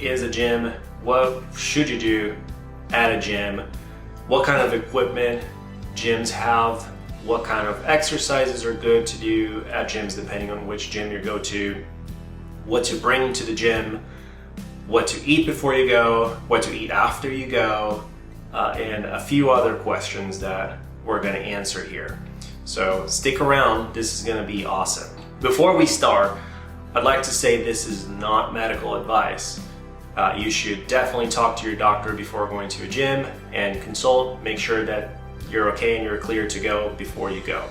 is a gym? What should you do at a gym? What kind of equipment gyms have? What kind of exercises are good to do at gyms depending on which gym you go to? What to bring to the gym? What to eat before you go? What to eat after you go? And a few other questions that we're going to answer here. So stick around, this is going to be awesome. Before we start, I'd like to say this is not medical advice. You should definitely talk to your doctor before going to a gym and consult, make sure that you're okay and you're clear to go before you go.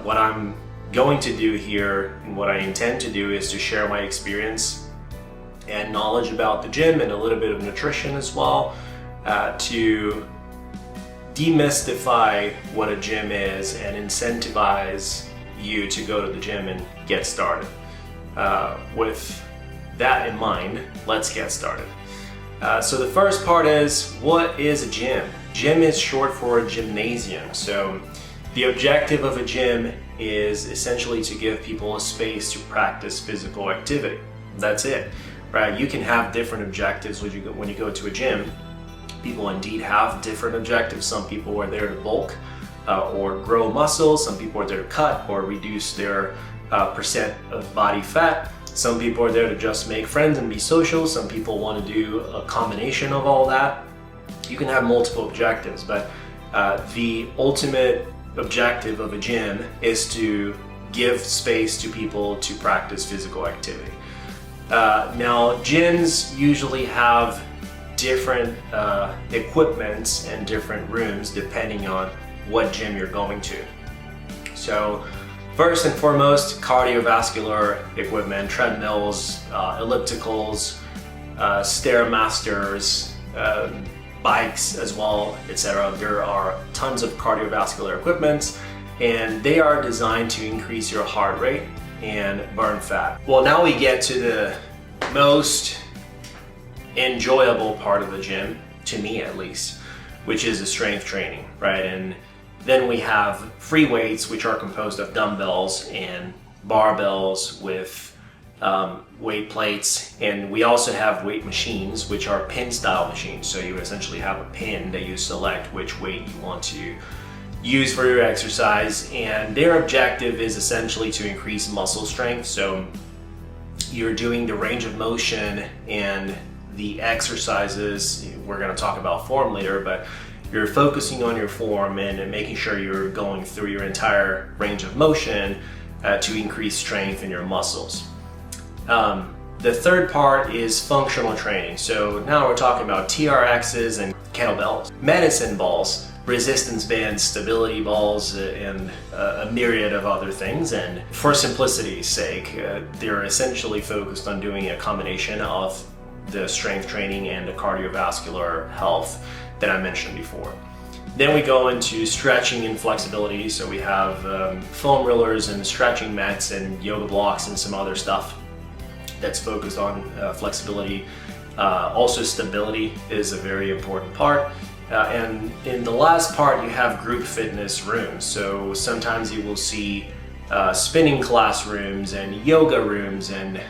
What I'm going to do here and what I intend to do is to share my experience and knowledge about the gym and a little bit of nutrition as well, to demystify what a gym is and incentivize you to go to the gym and get started. With that in mind, let's get started. So the first part is, what is a gym? Gym is short for a gymnasium. So the objective of a gym is essentially to give people a space to practice physical activity. That's it, right? You can have different objectives when you go to a gym. People indeed have different objectives. Some people are there to bulk or grow muscles. Some people are there to cut or reduce their percent of body fat. Some people are there to just make friends and be social. Some people want to do a combination of all that. You can have multiple objectives, but the ultimate objective of a gym is to give space to people to practice physical activity. Now, gyms usually have different equipments and different rooms depending on what gym you're going to. So first and foremost, cardiovascular equipment, treadmills, ellipticals, Stairmasters, bikes as well, etc. There are tons of cardiovascular equipment, and they are designed to increase your heart rate and burn fat. Well, now we get to the most enjoyable part of the gym, to me at least, which is the strength training, right? And then we have free weights, which are composed of dumbbells and barbells with weight plates, and we also have weight machines, which are pin style machines. So you essentially have a pin that you select which weight you want to use for your exercise, and their objective is essentially to increase muscle strength. So you're doing the range of motion and the exercises. We're going to talk about form later, but you're focusing on your form and making sure you're going through your entire range of motion to increase strength in your muscles. The third part is functional training. So now we're talking about TRXs and kettlebells, medicine balls, resistance bands, stability balls, and a myriad of other things. And for simplicity's sake, they're essentially focused on doing a combination of the strength training and the cardiovascular health that I mentioned before. Then we go into stretching and flexibility. So we have foam rollers and stretching mats and yoga blocks and some other stuff that's focused on flexibility. Also stability is a very important part. And in the last part, you have group fitness rooms. So sometimes you will see spinning classrooms and yoga rooms, and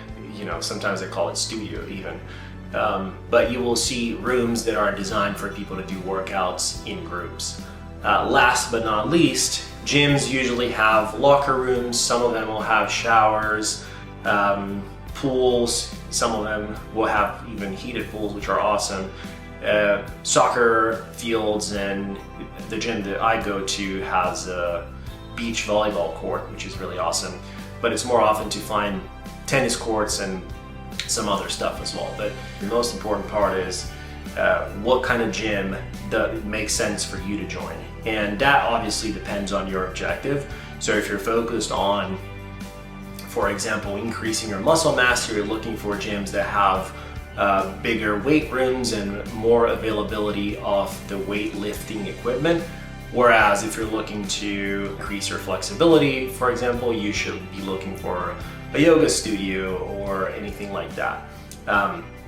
sometimes they call it studio even. But you will see rooms that are designed for people to do workouts in groups. Last but not least, gyms usually have locker rooms. Some of them will have showers, pools. Some of them will have even heated pools, which are awesome. Soccer fields, and the gym that I go to has a beach volleyball court, which is really awesome. But it's more often to find tennis courts and some other stuff as well. But the most important part is what kind of gym that makes sense for you to join. And that obviously depends on your objective. So if you're focused on, for example, increasing your muscle mass, you're looking for gyms that have bigger weight rooms and more availability of the weightlifting equipment. Whereas if you're looking to increase your flexibility, for example, you should be looking for a yoga studio or anything like that.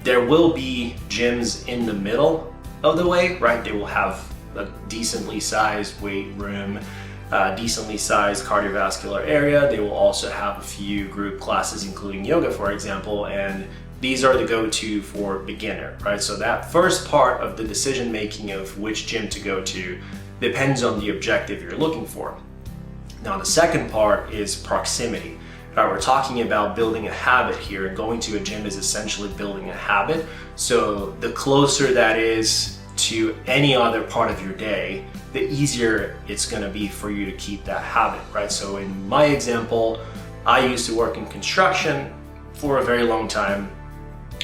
There will be gyms in the middle of the way, right? They will have a decently sized weight room, decently sized cardiovascular area. They will also have a few group classes, including yoga, for example, and these are the go-to for beginner, right? So that first part of the decision making of which gym to go to depends on the objective you're looking for. Now the second part is proximity. Right, we're talking about building a habit here, and going to a gym is essentially building a habit. So the closer that is to any other part of your day, the easier it's going to be for you to keep that habit, right? So in my example, I used to work in construction for a very long time.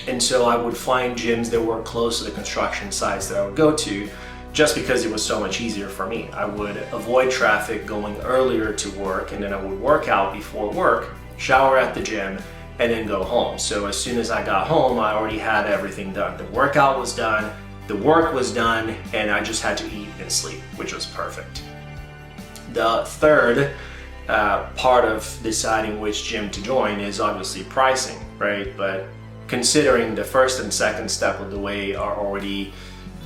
And so I would find gyms that were close to the construction sites that I would go to, just because it was so much easier for me. I would avoid traffic going earlier to work, and then I would work out before work, shower at the gym, and then go home. So as soon as I got home, I already had everything done. The workout was done, the work was done, and I just had to eat and sleep, which was perfect. The third part of deciding which gym to join is obviously pricing, right? But considering the first and second step of the way are already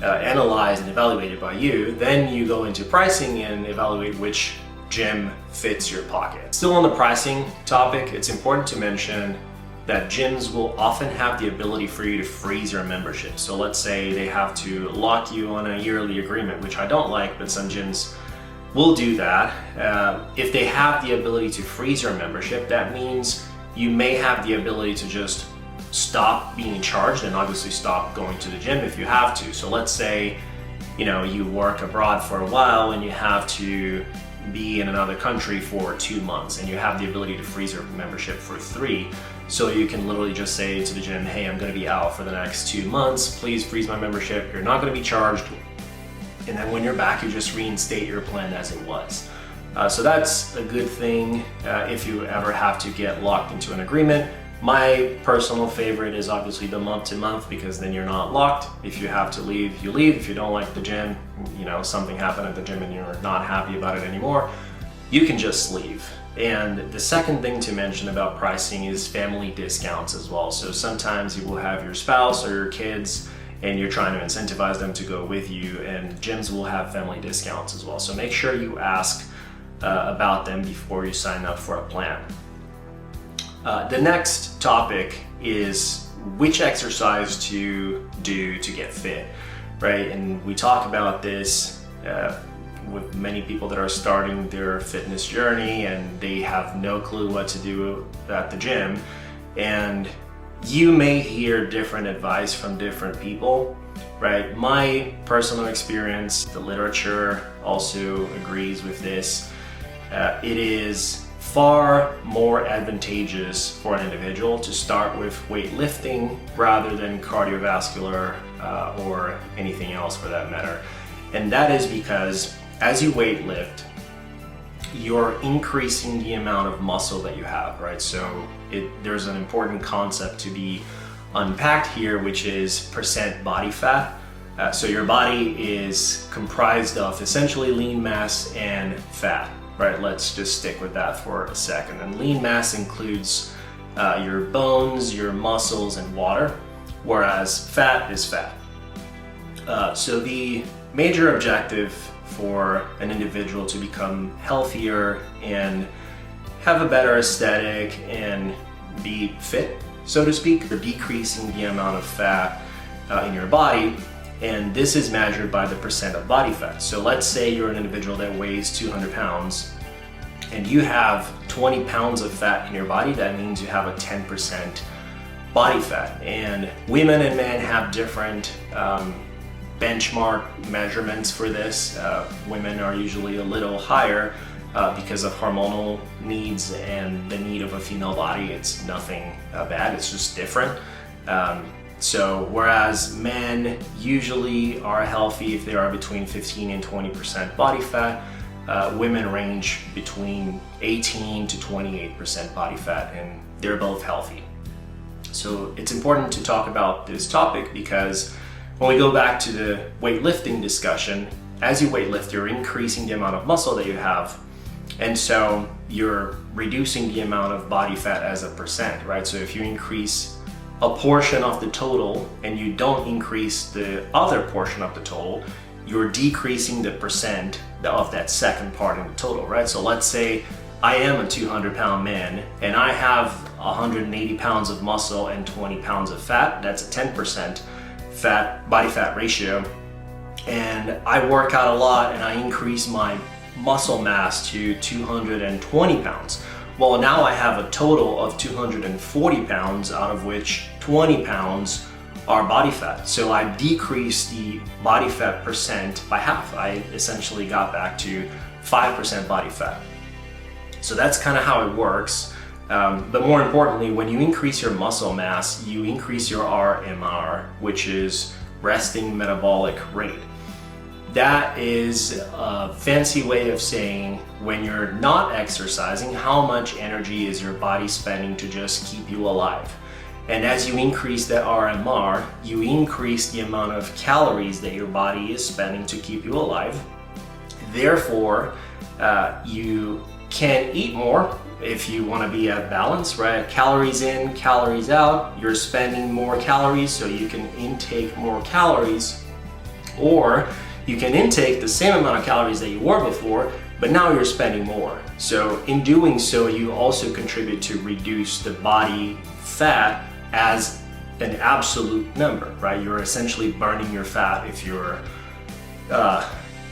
analyzed and evaluated by you, then you go into pricing and evaluate which gym fits your pocket. Still on the pricing topic, it's important to mention that gyms will often have the ability for you to freeze your membership. So let's say they have to lock you on a yearly agreement, which I don't like, but some gyms will do that. If they have the ability to freeze your membership, that means you may have the ability to just stop being charged and obviously stop going to the gym if you have to. So let's say, you work abroad for a while and you have to be in another country for 2 months, and you have the ability to freeze your membership for 3. So you can literally just say to the gym, hey, I'm gonna be out for the next 2 months, please freeze my membership. You're not gonna be charged. And then when you're back, you just reinstate your plan as it was. So that's a good thing if you ever have to get locked into an agreement. My personal favorite is obviously the month to month, because then you're not locked. If you have to leave, you leave. If you don't like the gym, something happened at the gym and you're not happy about it anymore, you can just leave. And the second thing to mention about pricing is family discounts as well. So sometimes you will have your spouse or your kids and you're trying to incentivize them to go with you, and gyms will have family discounts as well. So make sure you ask about them before you sign up for a plan. The next topic is which exercise to do to get fit, right? And we talk about this with many people that are starting their fitness journey and they have no clue what to do at the gym. And you may hear different advice from different people, right? My personal experience, the literature also agrees with this. It is far more advantageous for an individual to start with weightlifting rather than cardiovascular or anything else for that matter. And that is because as you weightlift, you're increasing the amount of muscle that you have, right? So there's an important concept to be unpacked here, which is percent body fat. So your body is comprised of essentially lean mass and fat. Right, let's just stick with that for a second. And lean mass includes your bones, your muscles, and water, whereas fat is fat. So the major objective for an individual to become healthier and have a better aesthetic and be fit, so to speak, you're decreasing the amount of fat in your body. And this is measured by the percent of body fat. So let's say you're an individual that weighs 200 pounds and you have 20 pounds of fat in your body. That means you have a 10% body fat. And women and men have different benchmark measurements for this. Women are usually a little higher because of hormonal needs and the need of a female body. It's nothing bad, it's just different. So whereas men usually are healthy if they are between 15 and 20% body fat, women range between 18 to 28% body fat, and they're both healthy. So it's important to talk about this topic because when we go back to the weightlifting discussion, as you weightlift, you're increasing the amount of muscle that you have, and so you're reducing the amount of body fat as a percent, right? So if you increase a portion of the total and you don't increase the other portion of the total, you're decreasing the percent of that second part in the total, right? So let's say I am a 200-pound man and I have 180 pounds of muscle and 20 pounds of fat. That's a 10% body fat ratio. And I work out a lot and I increase my muscle mass to 220 pounds. Well, now I have a total of 240 pounds, out of which 20 pounds are body fat. So I decreased the body fat percent by half. I essentially got back to 5% body fat. So that's kind of how it works. But more importantly, when you increase your muscle mass, you increase your RMR, which is resting metabolic rate. That is a fancy way of saying when you're not exercising, how much energy is your body spending to just keep you alive. And as you increase the RMR, you increase the amount of calories that your body is spending to keep you alive. Therefore, you can eat more if you want to be at balance, right? Calories in, calories out. You're spending more calories, so you can intake more calories. Or you can intake the same amount of calories that you were before, but now you're spending more. So in doing so, you also contribute to reduce the body fat as an absolute number, right? You're essentially burning your fat if you're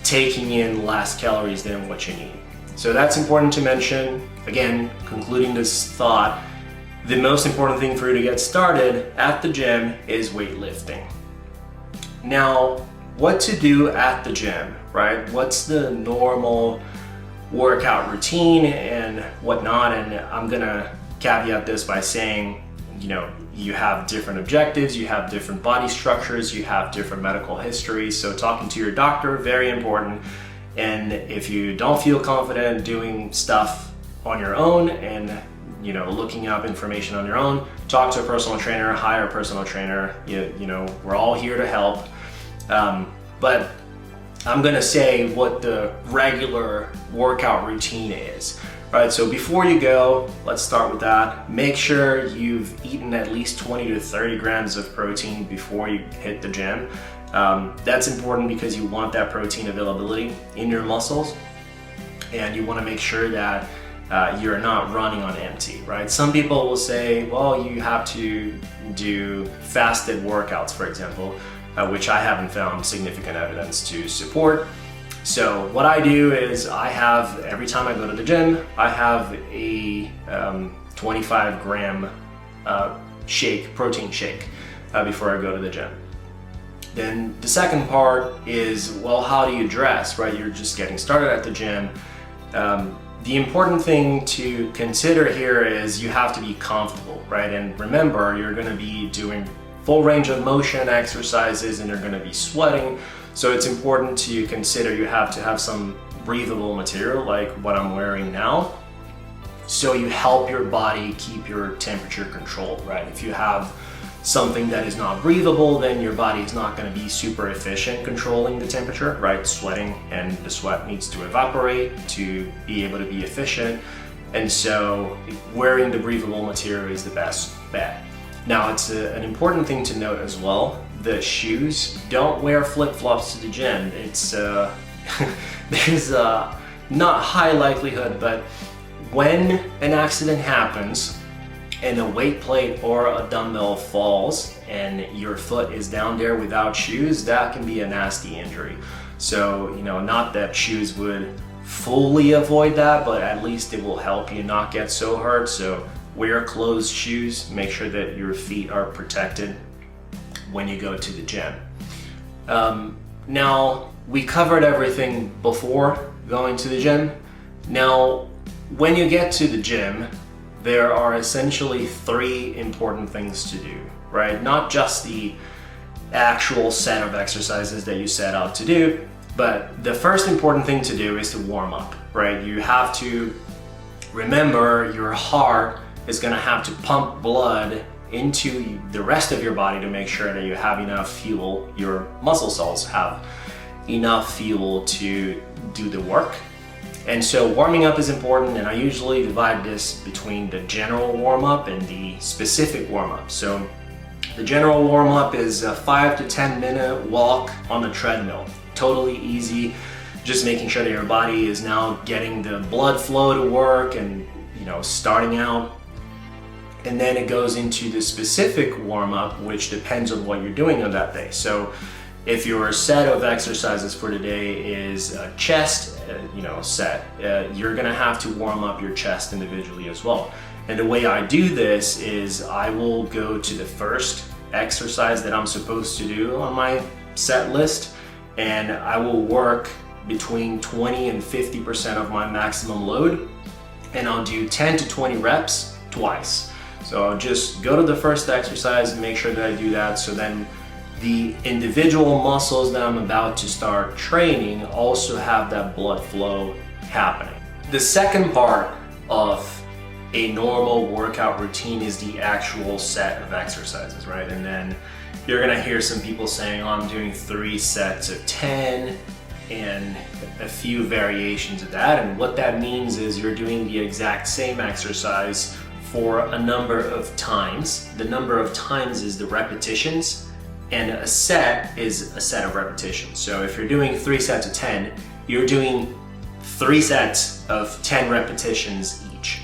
taking in less calories than what you need. So that's important to mention. Again, concluding this thought, the most important thing for you to get started at the gym is weightlifting. Now, what to do at the gym, right? What's the normal workout routine and whatnot? And I'm gonna caveat this by saying, you have different objectives, you have different body structures, you have different medical histories. So talking to your doctor, very important. And if you don't feel confident doing stuff on your own and looking up information on your own, talk to a personal trainer, hire a personal trainer. We're all here to help. But I'm gonna say what the regular workout routine is. Right, so before you go, let's start with that. Make sure you've eaten at least 20 to 30 grams of protein before you hit the gym. That's important because you want that protein availability in your muscles, and you want to make sure that you're not running on empty, right? Some people will say, well, you have to do fasted workouts, for example, which I haven't found significant evidence to support. So what I do is every time I go to the gym, I have a 25 gram protein shake before I go to the gym. Then the second part is, well, how do you dress, right? You're just getting started at the gym. The important thing to consider here is you have to be comfortable, right? And remember, you're gonna be doing full range of motion exercises and you're gonna be sweating. So it's important to consider you have to have some breathable material like what I'm wearing now. So you help your body keep your temperature controlled, right? If you have something that is not breathable, then your body is not going to be super efficient controlling the temperature, right? Sweating, and the sweat needs to evaporate to be able to be efficient. And so wearing the breathable material is the best bet. Now, it's an important thing to note as well. The shoes, don't wear flip-flops to the gym. It's there's not high likelihood, but when an accident happens and a weight plate or a dumbbell falls and your foot is down there without shoes, that can be a nasty injury. So, not that shoes would fully avoid that, but at least it will help you not get so hurt. So wear closed shoes, make sure that your feet are protected when you go to the gym. Now, we covered everything before going to the gym. Now, when you get to the gym, there are essentially 3 important things to do, right? Not just the actual set of exercises that you set out to do, but the first important thing to do is to warm up, right? You have to remember your heart is gonna have to pump blood into the rest of your body to make sure that you have enough fuel, your muscle cells have enough fuel to do the work. And so warming up is important, and I usually divide this between the general warm-up and the specific warm-up. So the general warm-up is a 5 to 10 minute walk on the treadmill. Totally easy, just making sure that your body is now getting the blood flow to work and starting out And then it goes into the specific warm-up, which depends on what you're doing on that day. So if your set of exercises for today is a chest set, you're gonna have to warm up your chest individually as well. And the way I do this is I will go to the first exercise that I'm supposed to do on my set list, and I will work between 20 and 50% of my maximum load, and I'll do 10 to 20 reps twice. So I'll just go to the first exercise and make sure that I do that, so then the individual muscles that I'm about to start training also have that blood flow happening. The second part of a normal workout routine is the actual set of exercises, right? And then you're gonna hear some people saying, oh, I'm doing 3 sets of 10 and a few variations of that. And what that means is you're doing the exact same exercise for a number of times. The number of times is the repetitions, and a set is a set of repetitions. So if you're doing 3 sets of 10, you're doing 3 sets of 10 repetitions each.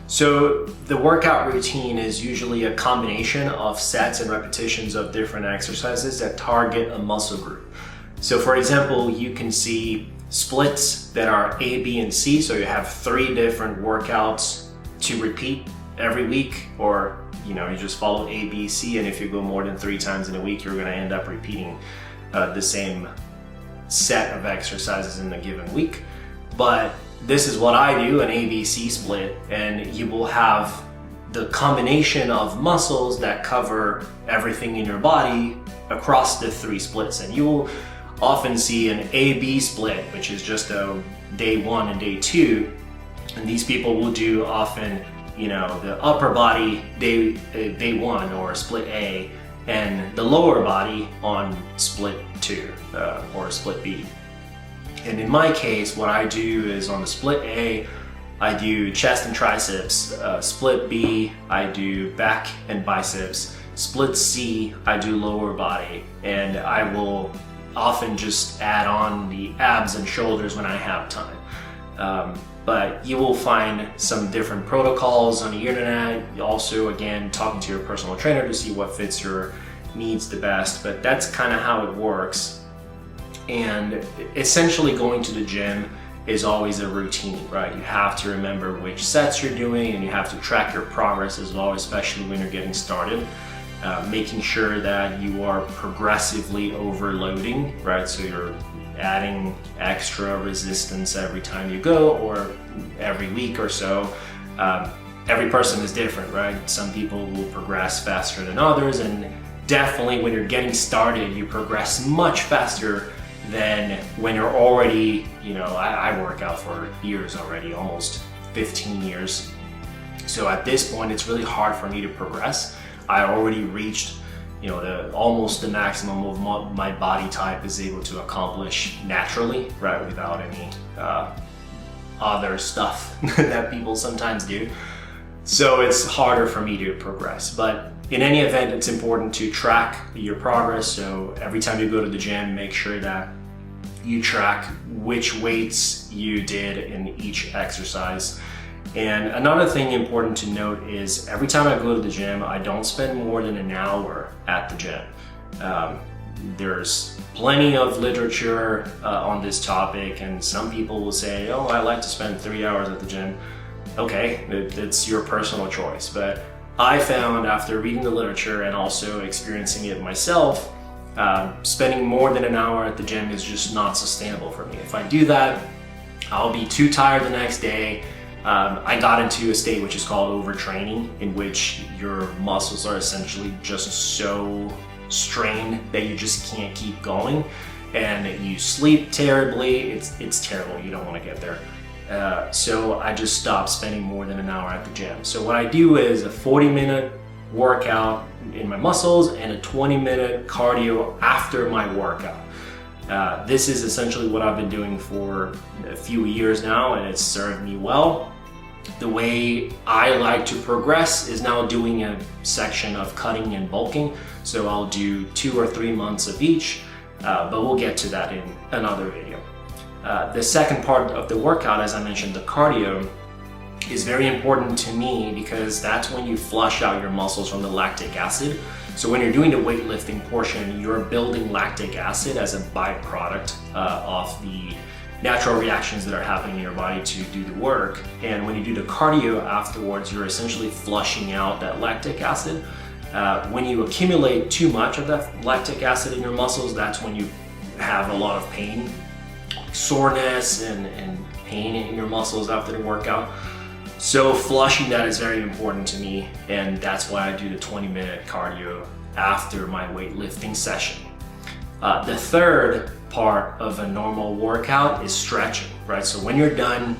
So the workout routine is usually a combination of sets and repetitions of different exercises that target a muscle group. So for example, you can see splits that are A, B, and C. So you have 3 different workouts to repeat every week, or you just follow A, B, C, and if you go more than 3 times in a week, you're gonna end up repeating the same set of exercises in a given week. But this is what I do, an ABC split, and you will have the combination of muscles that cover everything in your body across the 3 splits. And you will often see an AB split, which is just a day 1 and day 2. And these people will do often, the upper body day 1 or split A, and the lower body on split 2 or split B. And in my case, what I do is on the split A, I do chest and triceps. Split B, I do back and biceps. Split C, I do lower body. And I will often just add on the abs and shoulders when I have time. But you will find some different protocols on the internet. Also, again, talking to your personal trainer to see what fits your needs the best. But that's kind of how it works. And essentially going to the gym is always a routine, right? You have to remember which sets you're doing, and you have to track your progress as well, especially when you're getting started. Making sure that you are progressively overloading, right? So you're adding extra resistance every time you go, or every week or so. Every person is different, right? Some people will progress faster than others, and definitely when you're getting started, you progress much faster than when you're already, I work out for years already, almost 15 years. So at this point, it's really hard for me to progress. I already reached, almost the maximum of my body type is able to accomplish naturally, right, without any other stuff that people sometimes do. So it's harder for me to progress. But in any event, it's important to track your progress. So every time you go to the gym, make sure that you track which weights you did in each exercise. And another thing important to note is every time I go to the gym, I don't spend more than an hour at the gym. There's plenty of literature on this topic, and some people will say, oh, I like to spend 3 hours at the gym. Okay, it's your personal choice. But I found after reading the literature and also experiencing it myself, spending more than an hour at the gym is just not sustainable for me. If I do that, I'll be too tired the next day. I got into a state which is called overtraining, in which your muscles are essentially just so strained that you just can't keep going, and you sleep terribly. It's terrible. You don't want to get there. So I just stopped spending more than an hour at the gym. So what I do is a 40-minute workout in my muscles and a 20-minute cardio after my workout. This is essentially what I've been doing for a few years now, and it's served me well. The way I like to progress is now doing a section of cutting and bulking. So I'll do 2 or 3 months of each, but we'll get to that in another video. The second part of the workout, as I mentioned, the cardio, is very important to me because that's when you flush out your muscles from the lactic acid. So when you're doing the weightlifting portion, you're building lactic acid as a byproduct of the natural reactions that are happening in your body to do the work. And when you do the cardio afterwards, you're essentially flushing out that lactic acid. When you accumulate too much of that lactic acid in your muscles, that's when you have a lot of pain, soreness and pain in your muscles after the workout. So flushing that is very important to me, and that's why I do the 20-minute cardio after my weightlifting session. The third part of a normal workout is stretching, right? So when you're done,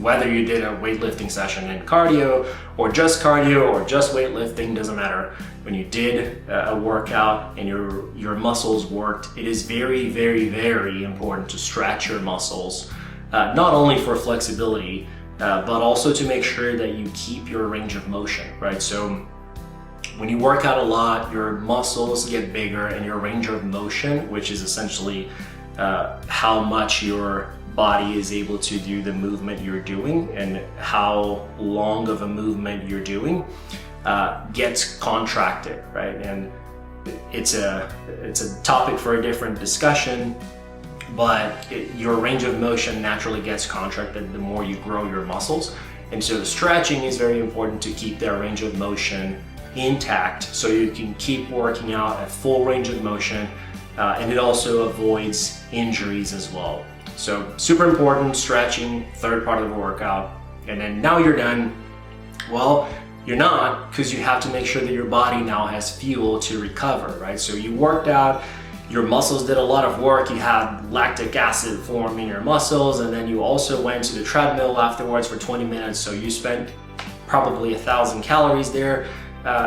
whether you did a weightlifting session and cardio or just weightlifting, doesn't matter. When you did a workout and your muscles worked, it is very, very, very important to stretch your muscles, not only for flexibility, but also to make sure that you keep your range of motion, right? So when you work out a lot, your muscles get bigger and your range of motion, which is essentially how much your body is able to do the movement you're doing and how long of a movement you're doing, gets contracted, right? And it's a topic for a different discussion, but your range of motion naturally gets contracted the more you grow your muscles. And so stretching is very important to keep that range of motion intact so you can keep working out at full range of motion, and it also avoids injuries as well. So super important, stretching, third part of the workout. And then now you're done. Well, you're not, because you have to make sure that your body now has fuel to recover, right? So you worked out, your muscles did a lot of work, you had lactic acid form in your muscles, and then you also went to the treadmill afterwards for 20 minutes. So you spent probably 1,000 calories there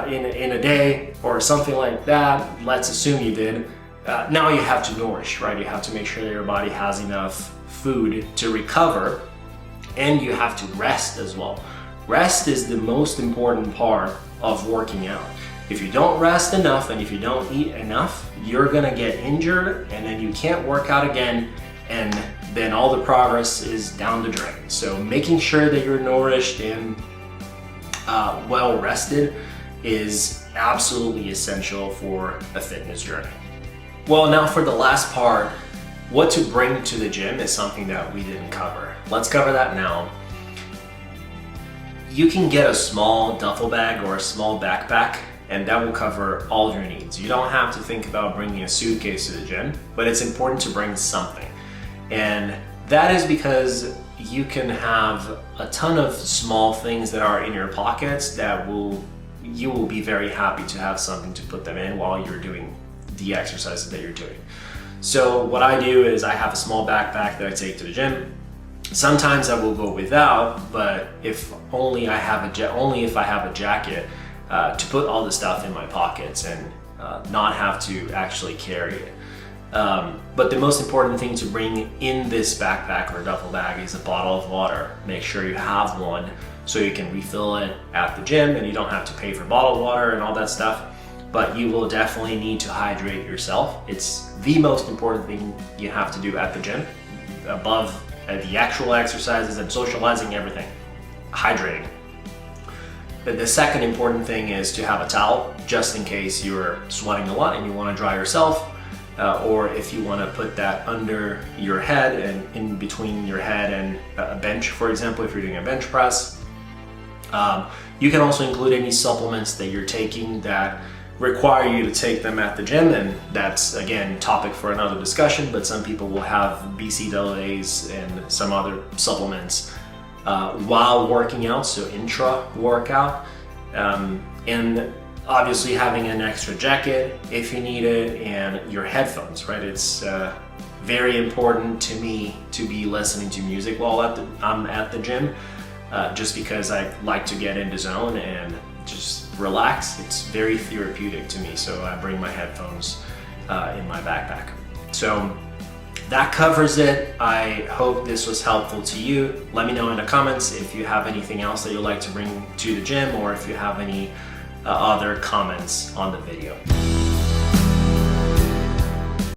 in a day or something like that. Let's assume you did. Now you have to nourish, right? You have to make sure that your body has enough food to recover, and you have to rest as well. Rest is the most important part of working out. If you don't rest enough and if you don't eat enough, you're gonna get injured and then you can't work out again, and then all the progress is down the drain. So making sure that you're nourished and well rested is absolutely essential for a fitness journey. Well, now for the last part, what to bring to the gym is something that we didn't cover. Let's cover that now. You can get a small duffel bag or a small backpack, and that will cover all of your needs. You don't have to think about bringing a suitcase to the gym, but it's important to bring something. And that is because you can have a ton of small things that are in your pockets that you will be very happy to have something to put them in while you're doing the exercises that you're doing. So what I do is I have a small backpack that I take to the gym. Sometimes I will go without, but only if I have a jacket to put all the stuff in my pockets and not have to actually carry it. But the most important thing to bring in this backpack or duffel bag is a bottle of water. Make sure you have one so you can refill it at the gym and you don't have to pay for bottled water and all that stuff. But you will definitely need to hydrate yourself. It's the most important thing you have to do at the gym, above the actual exercises and socializing, everything. Hydrating. The second important thing is to have a towel, just in case you're sweating a lot and you want to dry yourself, or if you want to put that under your head and in between your head and a bench, for example, if you're doing a bench press. You can also include any supplements that you're taking that require you to take them at the gym, and that's again topic for another discussion, but some people will have BCAAs and some other supplements while working out, so intra-workout, and obviously having an extra jacket if you need it, and your headphones, right? It's very important to me to be listening to music while I'm at the gym, just because I like to get into zone and just relax. It's very therapeutic to me, so I bring my headphones in my backpack. So that covers it. I hope this was helpful to you. Let me know in the comments if you have anything else that you'd like to bring to the gym, or if you have any other comments on the video.